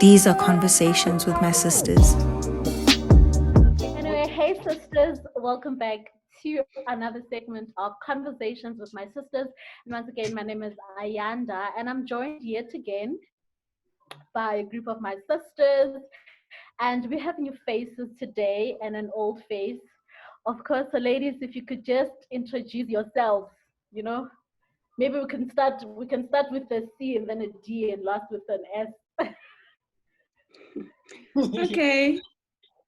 These are Conversations with My Sisters. Anyway, hey sisters, welcome back to another segment of Conversations with My Sisters. And once again, my name is Ayanda, and I'm joined yet again by a group of my sisters. And we have new faces today and an old face. Of course, so ladies, if you could just introduce yourselves, you know, maybe we can start with a C and then a D and last with an S. Okay.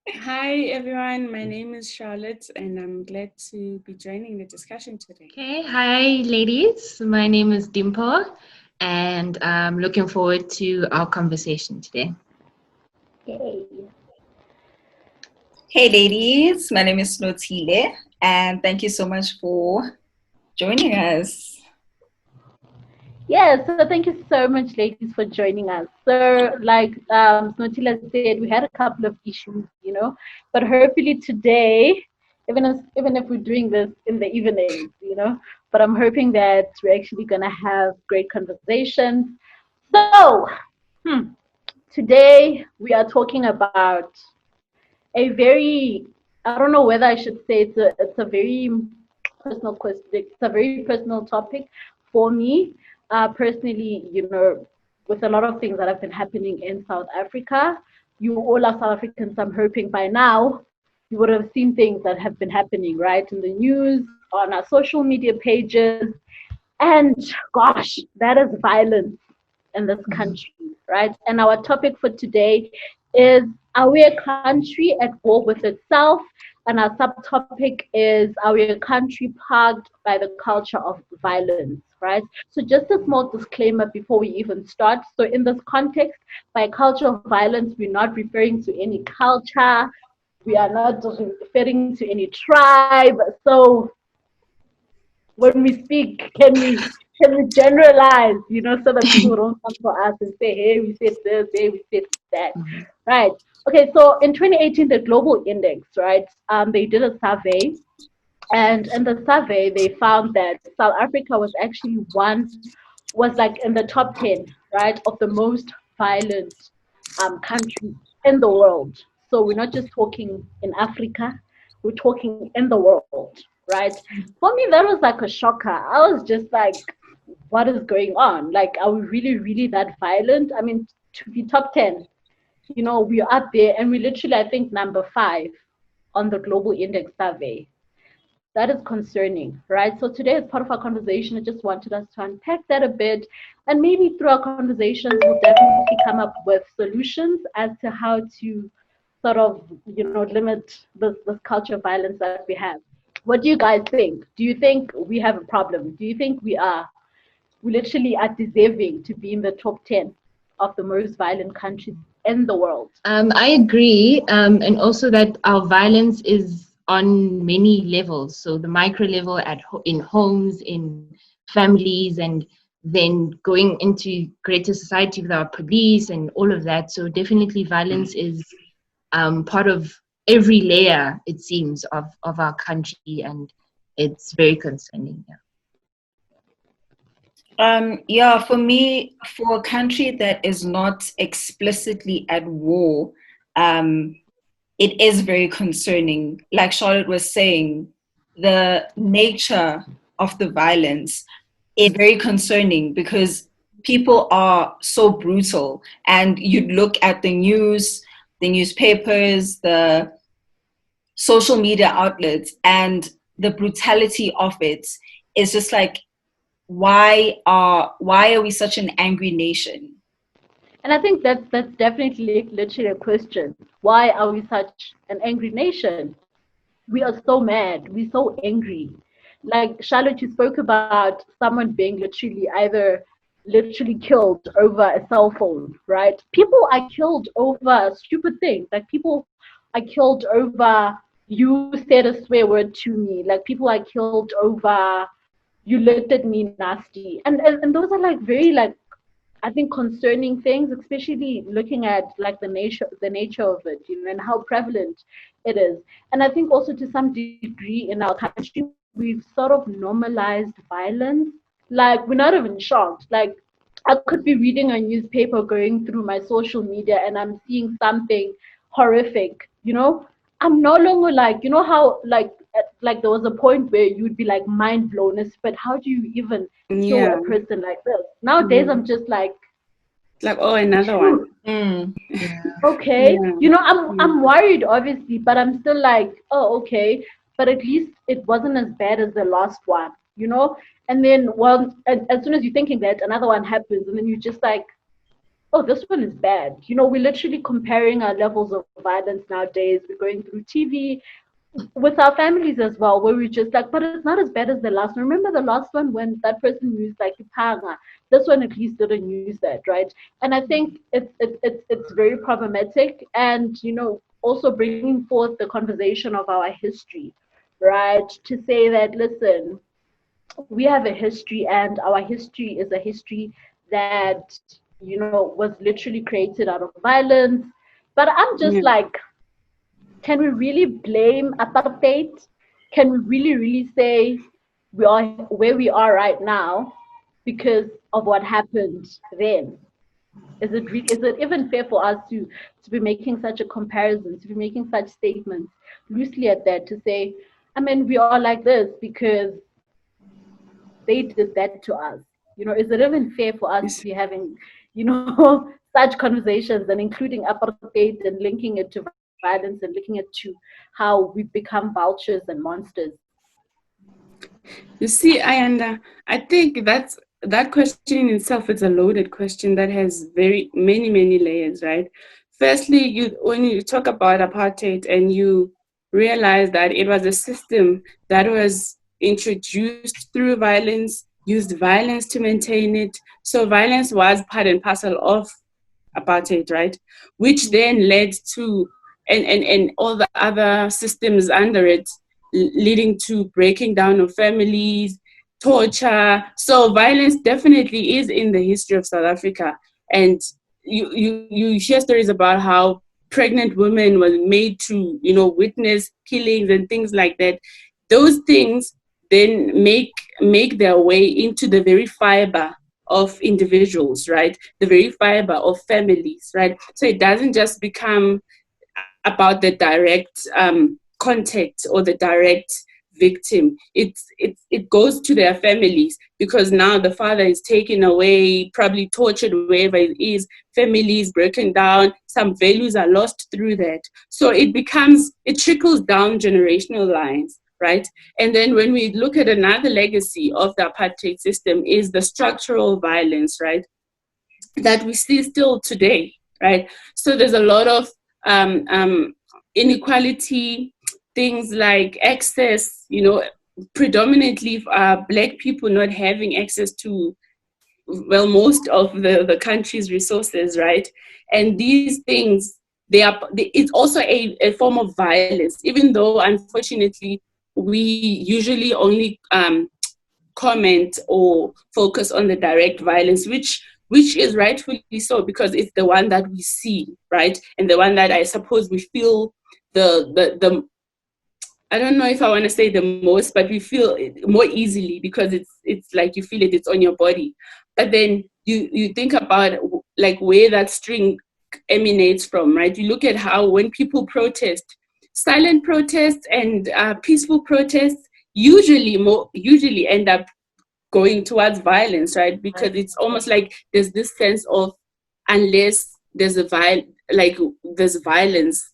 Hi, everyone. My name is Charlotte, and I'm glad to be joining the discussion today. Okay, hi ladies. My name is Dimple, and I'm looking forward to our conversation today. Yay. Hey ladies, my name is Notile, and thank you so much for joining us. Yeah, so thank you so much, ladies, for joining us. So, like Snotila said, we had a couple of issues, but hopefully today, even if we're doing this in the evenings, but I'm hoping that we're actually gonna have great conversations. So, today we are talking about a very, I don't know whether I should say it's a very personal question. It's a very personal topic for me personally. With a lot of things that have been happening in South Africa, you all are South Africans. I'm hoping by now you would have seen things that have been happening right in the news, on our social media pages, and gosh, that is violence in this country, right? And our topic for today is, are we a country at war with itself? And our subtopic is, are we a country plagued by the culture of violence, right? So just a small disclaimer before we even start. So in this context, by culture of violence, we're not referring to any culture. We are not referring to any tribe. So when we speak, can we generalize, so that people don't come for us and say, hey, we said this, hey, we said that, right? Okay, so in 2018, the Global Index, right, they did a survey, and in the survey, they found that South Africa was like in the top 10, right, of the most violent countries in the world. So we're not just talking in Africa, we're talking in the world, right? For me, that was like a shocker. I was just like, what is going on? Like, are we really, really that violent? I mean, to be top 10, we're up there, and we literally, I think, number 5 on the Global Index survey. That is concerning, right? So today, as part of our conversation, I just wanted us to unpack that a bit, and maybe through our conversations, we'll definitely come up with solutions as to how to sort of, limit this culture of violence that we have. What do you guys think? Do you think we have a problem? Do you think we literally are deserving to be in the top 10 of the most violent countries in the world? I agree, and also that our violence is on many levels. So the micro level in homes, in families, and then going into greater society with our police and all of that. So definitely violence is part of every layer, it seems, of our country, and it's very concerning. For me, for a country that is not explicitly at war, it is very concerning. Like Charlotte was saying, the nature of the violence is very concerning because people are so brutal. And you'd look at the news, the newspapers, the social media outlets, and the brutality of it is just like, why are we such an angry nation? And I think that's definitely literally a question. Why are we such an angry nation? We are so mad. We're so angry. Like Charlotte, you spoke about someone being literally killed over a cell phone, right? People are killed over stupid things. Like people are killed over, you said a swear word to me. Like people are killed over, you looked at me nasty. And those are like very, like, I think concerning things, especially looking at like the nature of it, and how prevalent it is. And I think also to some degree in our country, we've sort of normalized violence. Like we're not even shocked. Like I could be reading a newspaper, going through my social media, and I'm seeing something horrific, I'm no longer like, how like there was a point where you'd be like mind blown as, but how do you even kill Yeah. a person like this? Nowadays, I'm just like, Like, oh, another one. okay, Yeah. I'm worried obviously, but I'm still like, oh, okay, but at least it wasn't as bad as the last one, and then, well, as soon as you're thinking that, another one happens, and then you're just like, oh, this one is bad. We're literally comparing our levels of violence nowadays. We're going through TV with our families as well, where we're just like, but it's not as bad as the last one. Remember the last one when that person used like Ipanga? This one at least didn't use that, right? And I think it's very problematic, and also bringing forth the conversation of our history, right? To say that, listen, we have a history, and our history is a history that was literally created out of violence. But I'm just Yeah. like, can we really blame apartheid? Can we really say we are where we are right now because of what happened then? Is it even fair for us to be making such a comparison, to be making such statements loosely at that, to say, I mean, we are like this because they did that to us? Is it even fair for us to be having, such conversations and including apartheid and linking it to violence and linking it to how we become vultures and monsters? You see, Ayanda, I think that question in itself is a loaded question that has very many layers, right? Firstly, when you talk about apartheid and you realize that it was a system that was introduced through violence, used violence to maintain it. So violence was part and parcel of apartheid, right? Which then led to and all the other systems under it, leading to breaking down of families, torture. So violence definitely is in the history of South Africa. And you hear stories about how pregnant women were made to, witness killings and things like that. Those things then make their way into the very fiber of individuals, right? The very fiber of families, right? So it doesn't just become about the direct contact or the direct victim. It goes to their families, because now the father is taken away, probably tortured wherever it is, families broken down, some values are lost through that. So it trickles down generational lines, right? And then when we look at another legacy of the apartheid system is the structural violence, right? That we see still today, right? So there's a lot of inequality, things like access, predominantly Black people not having access to, well, most of the country's resources, right? And these things, it's also a form of violence, even though unfortunately we usually only comment or focus on the direct violence, which is rightfully so, because it's the one that we see, right? And the one that I suppose we feel the I don't know if I want to say the most, but we feel it more easily, because it's like you feel it's on your body. But then you think about like where that string emanates from, right? You look at how when people protest, silent protests and peaceful protests usually end up going towards violence, right? Because it's almost like there's this sense of, unless there's there's violence,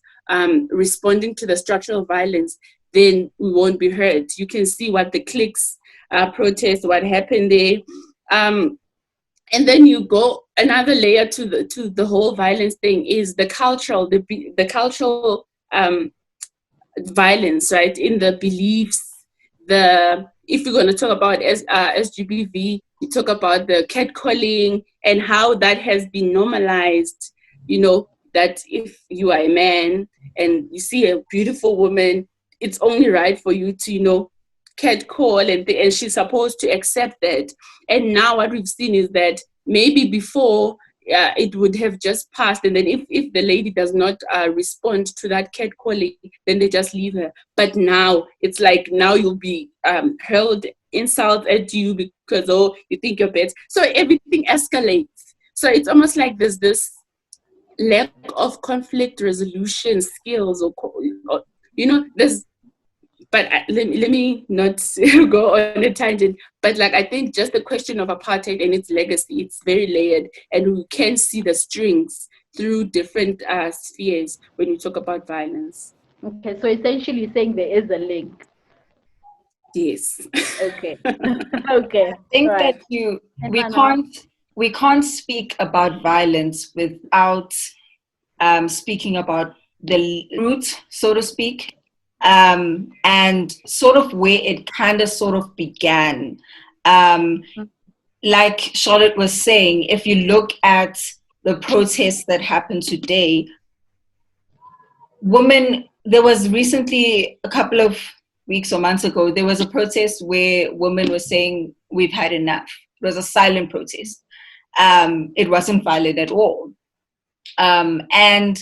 responding to the structural violence, then we won't be heard. You can see what the cliques protest, what happened there. And then you go another layer to the whole violence thing is the cultural violence, right? In the beliefs, if you're going to talk about SGBV, you talk about the catcalling and how that has been normalized, that if you are a man and you see a beautiful woman, it's only right for you to, catcall, and she's supposed to accept that. And now what we've seen is that maybe before it would have just passed, and then if the lady does not respond to that catcalling, then they just leave her. But now it's like, now you'll be hurled insult at you because, oh, you think you're better. So everything escalates. So it's almost like there's this lack of conflict resolution skills or there's, but let me not go on a tangent, but like I think just the question of apartheid and its legacy, it's very layered, and we can see the strings through different spheres when you talk about violence. Okay, so essentially saying there is a link. Yes. Okay. Okay. I think right. that we can't speak about violence without speaking about the root, so to speak, and sort of where it kind of sort of began. Like Charlotte was saying, if you look at the protests that happened today, there was recently, a couple of weeks or months ago, there was a protest where women were saying, we've had enough. It was a silent protest. It wasn't violent at all. And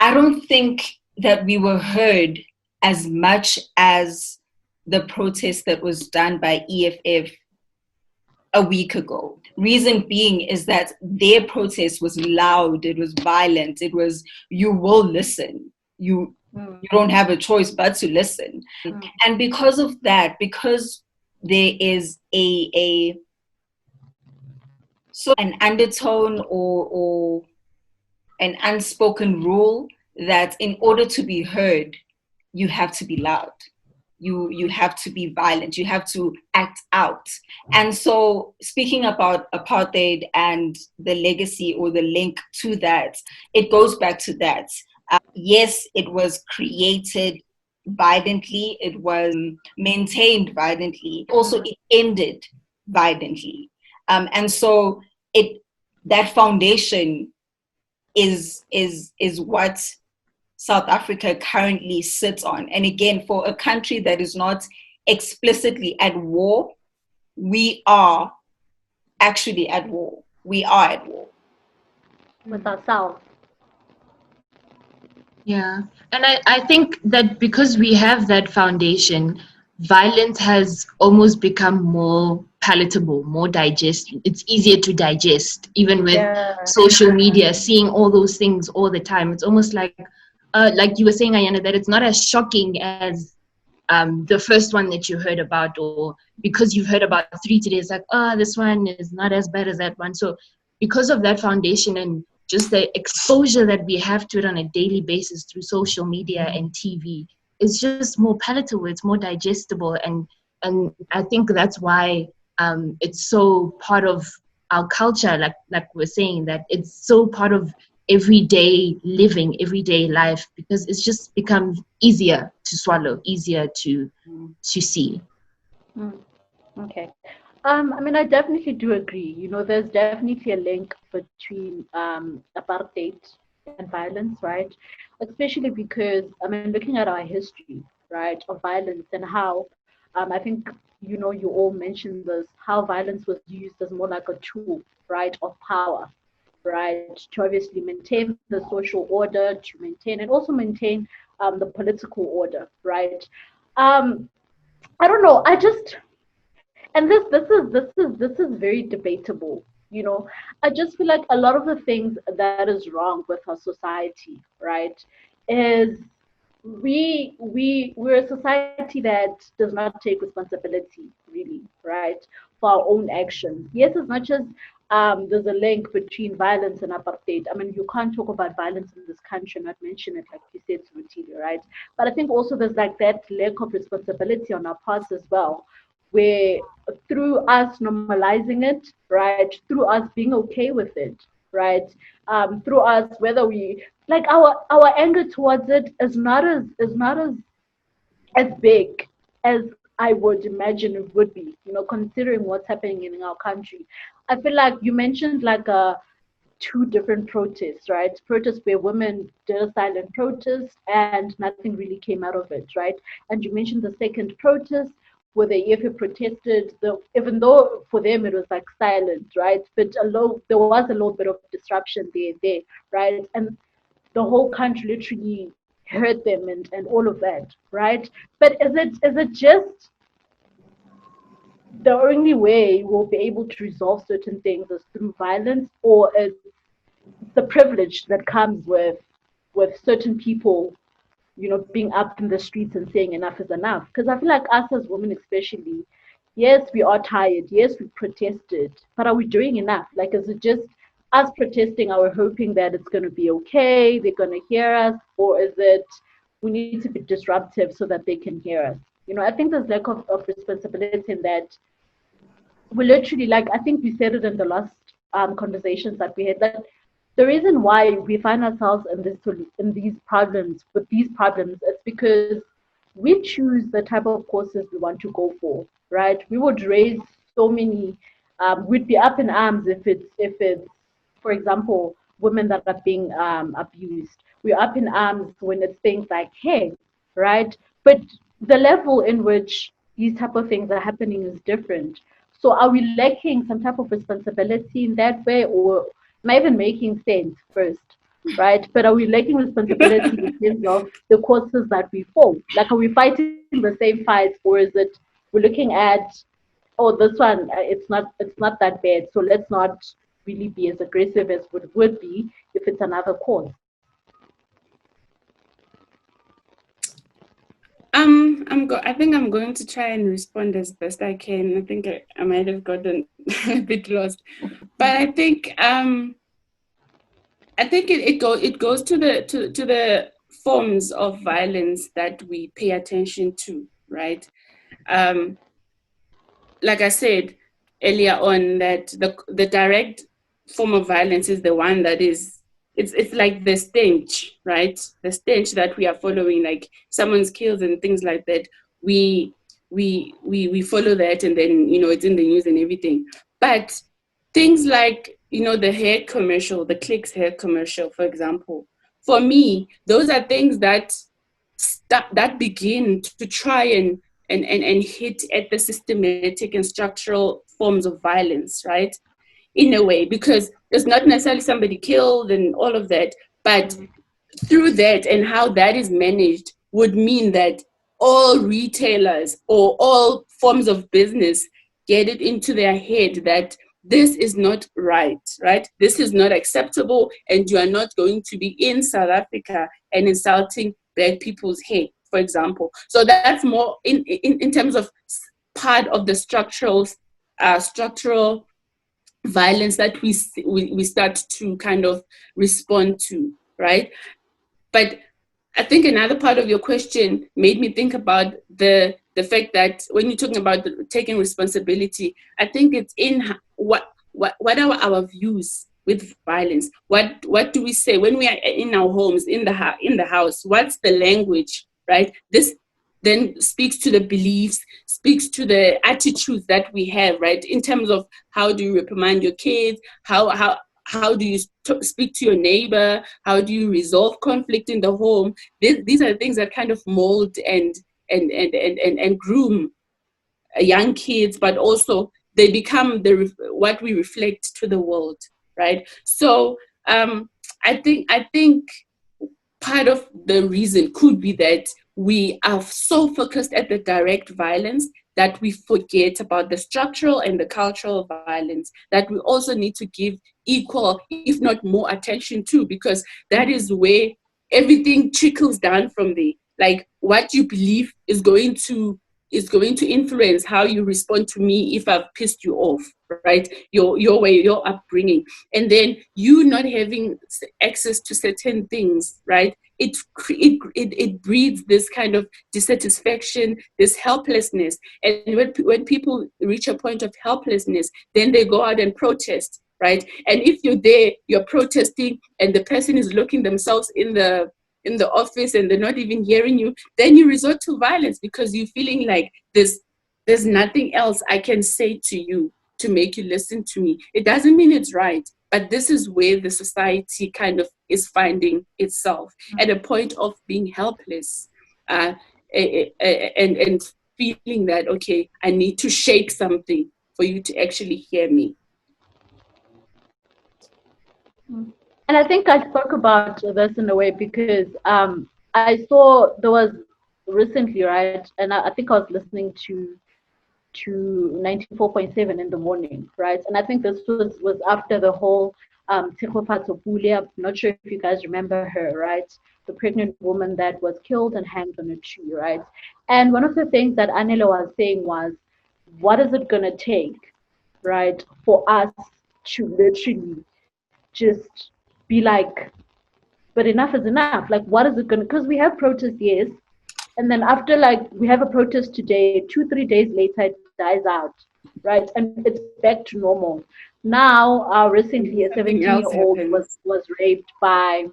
I don't think that we were heard as much as the protest that was done by EFF a week ago. Reason being is that their protest was loud, it was violent, it was, you will listen. You don't have a choice but to listen. And because of that, because there is an undertone or an unspoken rule that in order to be heard, you have to be loud. You have to be violent. You have to act out. And so speaking about apartheid and the legacy or the link to that, it goes back to that. Yes, it was created violently. It was maintained violently. Also, it ended violently. And so that foundation is what South Africa currently sits on. And again, for a country that is not explicitly at war, we are actually at war. We are at war. With ourselves. Yeah. And I think that because we have that foundation, violence has almost become more palatable, more digestible. It's easier to digest, even with social media, seeing all those things all the time. It's almost like you were saying, Ayana, that it's not as shocking as the first one that you heard about, or because you've heard about 3 today, it's like, this one is not as bad as that one. So because of that foundation and just the exposure that we have to it on a daily basis through social media and TV, it's just more palatable, it's more digestible. And I think that's why it's so part of our culture, like we're saying, that it's so part of everyday living, everyday life, because it's just become easier to swallow, easier to see. Okay. I mean, I definitely do agree. You know, there's definitely a link between apartheid and violence, right? Especially because, I mean, looking at our history, right, of violence and how, I think, you know, you all mentioned this, how violence was used as more like a tool, right, of power, right, to obviously maintain the social order, to maintain and also maintain the political order, right? I don't know. And this is very debatable. You know, I just feel like a lot of the things that is wrong with our society, right, is we're a society that does not take responsibility, really, right, for our own actions. Yes, as much as there's a link between violence and apartheid. I mean, you can't talk about violence in this country and not mention it, like you said, Suretile, right? But I think also there's like that lack of responsibility on our parts as well, where through us normalizing it, right, through us being okay with it, right, through us, whether we like our anger towards it is not as big as I would imagine it would be, you know, considering what's happening in our country. I feel like you mentioned like two different protests, right? Protests where women did a silent protest and nothing really came out of it, right? And you mentioned the second protest where the EFF protested, even though for them it was like silent, right? But there was a little bit of disruption there, right? And the whole country literally heard them and all of that, right? But is it just the only way we'll be able to resolve certain things is through violence, or it's the privilege that comes with certain people, being up in the streets and saying enough is enough. Because I feel like us as women, especially, yes, we are tired. Yes, we protested, but are we doing enough? Like, is it just us protesting? Are we hoping that it's going to be okay? They're going to hear us, or is it we need to be disruptive so that they can hear us? I think there's lack of responsibility in that. We literally, like, I think we said it in the last conversations that we had, that the reason why we find ourselves in these problems with these problems is because we choose the type of courses we want to go for, right? We would raise so many, we'd be up in arms if it's, for example, women that are being abused. We're up in arms when it's things like hair, right? But the level in which these type of things are happening is different. So are we lacking some type of responsibility in that way, or am I even making sense first? Right? But are we lacking responsibility in terms of the causes that we fall? Like, are we fighting the same fights, or is it we're looking at, oh, this one, it's not that bad, so let's not really be as aggressive as would be if it's another cause. I think I'm going to try and respond as best I can. I think I might have gotten a bit lost, but it goes to the forms of violence that we pay attention to, right? Like I said earlier on, that the direct form of violence is the one that is, it's like the stench, right? The stench that we are following, like someone's killed and things like that. We follow that, and then it's in the news and everything. But things like the hair commercial, the Clicks hair commercial, for example, for me, those are things that begin to try and hit at the systematic and structural forms of violence, right? In a way, because there's not necessarily somebody killed and all of that, but through that and how that is managed would mean that all retailers or all forms of business get it into their head that this is not right? This is not acceptable, and you are not going to be in South Africa and insulting Black people's hair, for example. So that's more in terms of part of the structural violence that we start to kind of respond to, right? But I think another part of your question made me think about the fact that when you're talking about taking responsibility, I think it's in what are our views with violence? What do we say when we are in our homes, in the house? What's the language, right? This then speaks to the beliefs, speaks to the attitudes that we have, right? In terms of how do you reprimand your kids, how do you speak to your neighbor, how do you resolve conflict in the home? These are things that kind of mold and groom young kids, but also they become what we reflect to the world, right? So I think part of the reason could be that we are so focused at the direct violence that we forget about the structural and the cultural violence that we also need to give equal, if not more, attention to, because that is where everything trickles down from there. Like, what you believe is going to influence how you respond to me if I've pissed you off, right? Your way, your upbringing, and then you not having access to certain things, right? It breeds this kind of dissatisfaction, this helplessness, and when people reach a point of helplessness, then they go out and protest, right? And if you're there, you're protesting, and the person is looking themselves in the office and they're not even hearing you, then you resort to violence because you're feeling like there's nothing else I can say to you to make you listen to me. It doesn't mean it's right, but this is where the society kind of is finding itself at a point of being helpless, and feeling that, okay, I need to shake something for you to actually hear me. And I think I spoke about this in a way because I saw there was recently, right? And I think I was listening to to 94.7 in the morning, right? And I think this was after the whole Tshegofatso Pule. I'm not sure if you guys remember her, right? The pregnant woman that was killed and hanged on a tree, right? And one of the things that Anelo was saying was, what is it going to take, right, for us to literally just be like, but enough is enough. Like, what is it going to, because we have protests, yes. And then after, like, we have a protest today, 2-3 days later, it dies out, right? And it's back to normal. Now, recently, a Something else 17-year-old happens. was raped by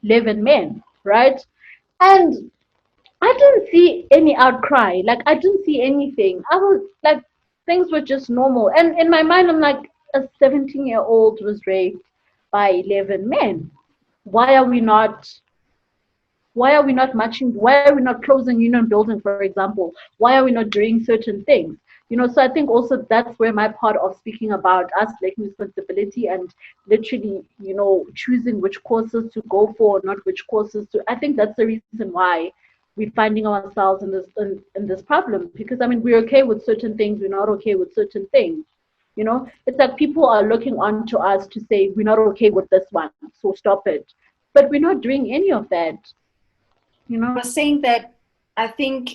11 men, right? And I didn't see any outcry. Like, I didn't see anything. I was like, things were just normal. And in my mind, I'm like, a 17-year-old was raped by 11 men. Why are we not marching? Why are we not closing Union Building, for example? Why are we not doing certain things? You know, so I think also that's where my part of speaking about us taking responsibility and literally, you know, choosing which courses to go for, not which courses to. I think that's the reason why we're finding ourselves in this problem. Because I mean, we're okay with certain things, we're not okay with certain things. You know, it's like people are looking on to us to say we're not okay with this one, so stop it. But we're not doing any of that. You know, I was saying that I think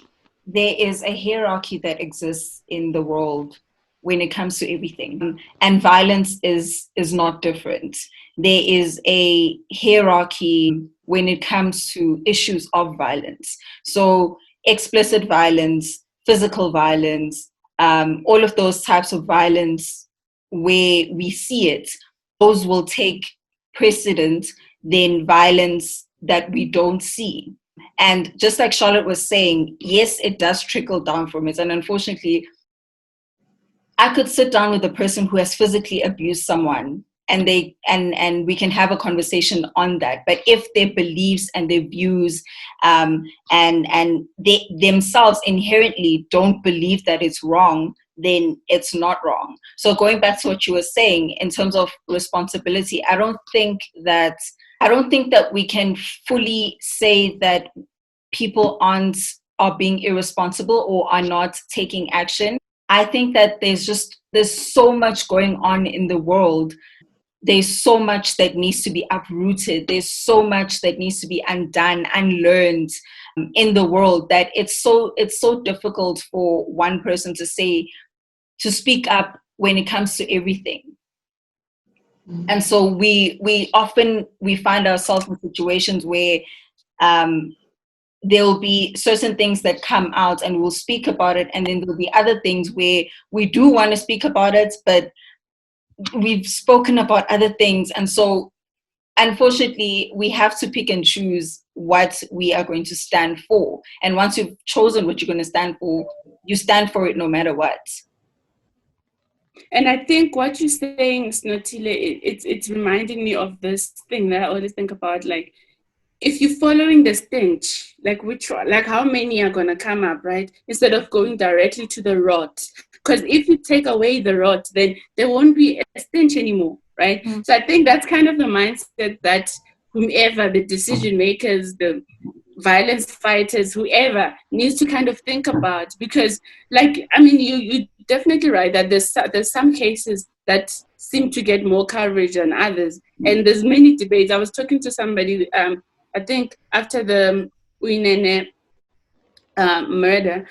there is a hierarchy that exists in the world when it comes to everything, and violence is not different. There is a hierarchy when it comes to issues of violence. So explicit violence, physical violence, all of those types of violence where we see it, those will take precedent than violence that we don't see. And just like Charlotte was saying, yes, it does trickle down from it. And unfortunately, I could sit down with a person who has physically abused someone and we can have a conversation on that. But if their beliefs and their views and they themselves inherently don't believe that it's wrong, then it's not wrong. So going back to what you were saying in terms of responsibility, I don't think that we can fully say that people are being irresponsible or are not taking action. I think that there's so much going on in the world. There's so much that needs to be uprooted. There's so much that needs to be undone, unlearned in the world, that it's so difficult for one person to speak up when it comes to everything. And so we often find ourselves in situations where there'll be certain things that come out and we'll speak about it, and then there'll be other things where we do want to speak about it, but we've spoken about other things. And so unfortunately we have to pick and choose what we are going to stand for. And once you've chosen what you're going to stand for, you stand for it no matter what. And I think what you're saying, Snotile, it's reminding me of this thing that I always think about. Like, if you're following the stench, like which one, like how many are gonna come up, right? Instead of going directly to the rot. Because if you take away the rot, then there won't be a stench anymore, right? Mm-hmm. So I think that's kind of the mindset that whomever, the decision makers, the violence fighters, whoever, needs to kind of think about. Because, like, I mean, you definitely right that there's some cases that seem to get more coverage than others, and there's many debates. I was talking to somebody, I think after the Uyinene murder,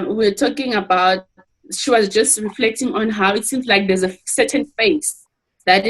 we were talking about, she was just reflecting on how it seems like there's a certain face that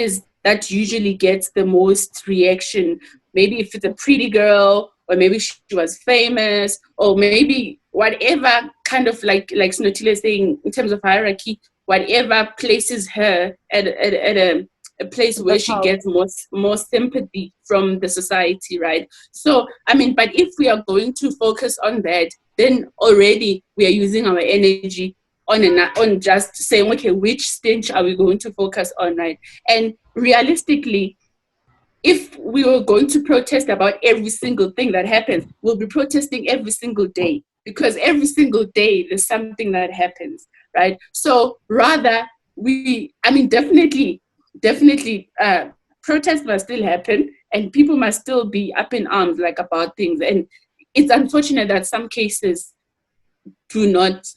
usually gets the most reaction. Maybe if it's a pretty girl, or maybe she was famous, or maybe whatever kind of like Snotile is saying in terms of hierarchy, whatever places her at a place where she gets more sympathy from the society, right? So, I mean, but if we are going to focus on that, then already we are using our energy on just saying, okay, which stench are we going to focus on, right? And realistically, if we were going to protest about every single thing that happens, we'll be protesting every single day, because every single day there's something that happens, right? So rather, definitely, protests must still happen, and people must still be up in arms, like, about things. And it's unfortunate that some cases do not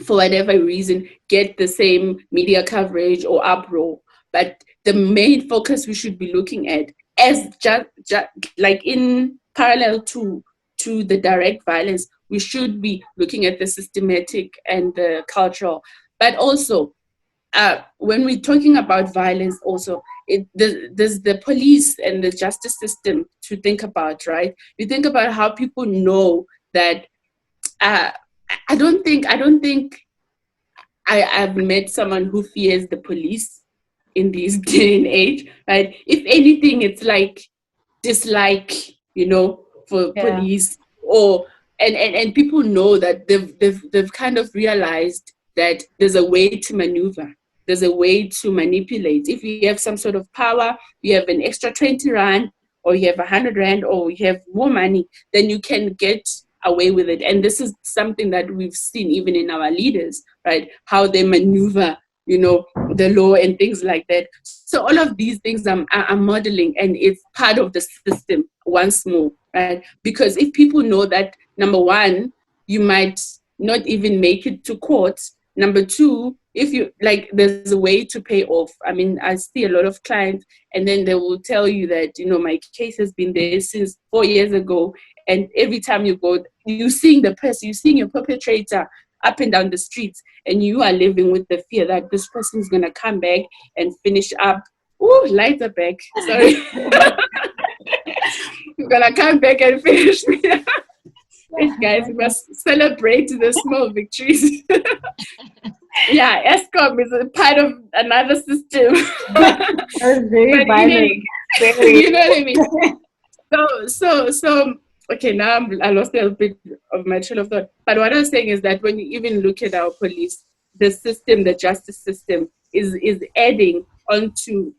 for whatever reason, get the same media coverage or uproar. But the main focus we should be looking at, as like in parallel to the direct violence, we should be looking at the systematic and the cultural. But also, when we're talking about violence, also, there's the police and the justice system to think about, right? You think about how people know that. I don't think I've met someone who fears the police in this day and age, right? If anything, it's like dislike, for Yeah. police, or and people know that they've kind of realized that there's a way to maneuver, there's a way to manipulate. If you have some sort of power, you have an extra 20 rand, or you have 100 rand, or you have more money, then you can get away with it. And this is something that we've seen even in our leaders, right? How they maneuver, the law and things like that. So all of these things I'm modeling, and it's part of the system once more, right? Because if people know that, number one, you might not even make it to court. Number two, if you there's a way to pay off. I mean, I see a lot of clients, and then they will tell you that, my case has been there since 4 years ago. And every time you go, you're seeing the person, you're seeing your perpetrator up and down the streets, and you are living with the fear that this person is going to come back and finish up. Oh, lights are back. Sorry. You're going to come back and finish me up. Yes, guys, we must celebrate the small victories. Yeah, ESCOM is a part of another system. That's very violent. You know what I mean? So okay, now I lost a little bit of my train of thought. But what I was saying is that when you even look at our police, the system, the justice system, is adding onto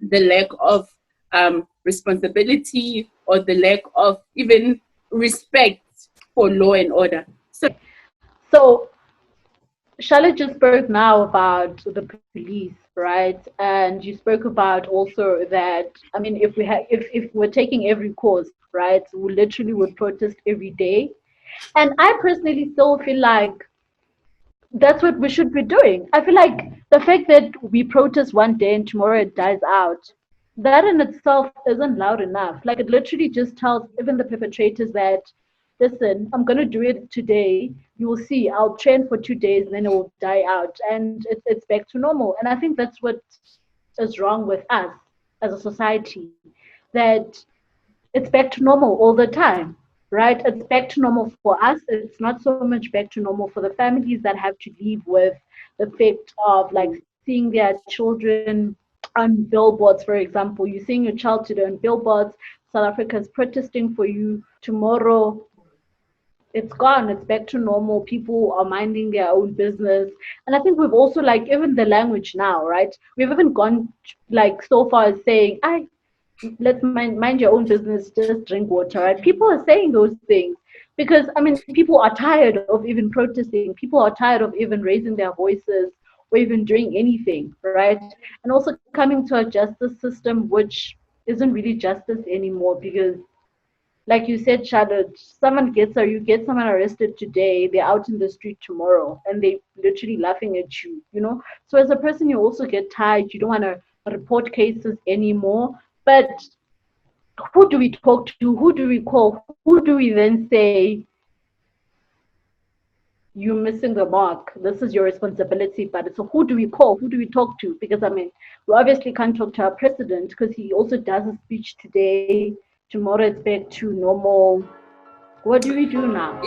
the lack of responsibility, or the lack of even respect for law and order. So Charlotte just spoke now about the police, right? And you spoke about also that, I mean, if we're taking every cause, right, we literally would protest every day. And I personally still feel like that's what we should be doing. I feel like the fact that we protest one day and tomorrow it dies out, that in itself isn't loud enough. Like, it literally just tells even the perpetrators that, listen, I'm going to do it today. You will see, I'll train for 2 days and then it will die out. And it's back to normal. And I think that's what is wrong with us as a society, that it's back to normal all the time, right? It's back to normal for us. It's not so much back to normal for the families that have to live with the fact of seeing their children on billboards, for example. You're seeing your child today on billboards. South Africa is protesting for you. Tomorrow, it's gone. It's back to normal. People are minding their own business. And I think we've also, even the language now, right? We've even gone so far as saying, let's mind your own business, just drink water, right? People are saying those things because, I mean, people are tired of even protesting. People are tired of even raising their voices or even doing anything, right? And also coming to a justice system which isn't really justice anymore, because like you said, Charlotte, you get someone arrested today, they're out in the street tomorrow, and they literally laughing at you, So as a person, you also get tired. You don't want to report cases anymore. But who do we talk to? Who do we call? Who do we then say, you're missing the mark, this is your responsibility? But so who do we call? Who do we talk to? Because, I mean, we obviously can't talk to our president because he also does a speech today. Tomorrow it's back to normal. What do we do now?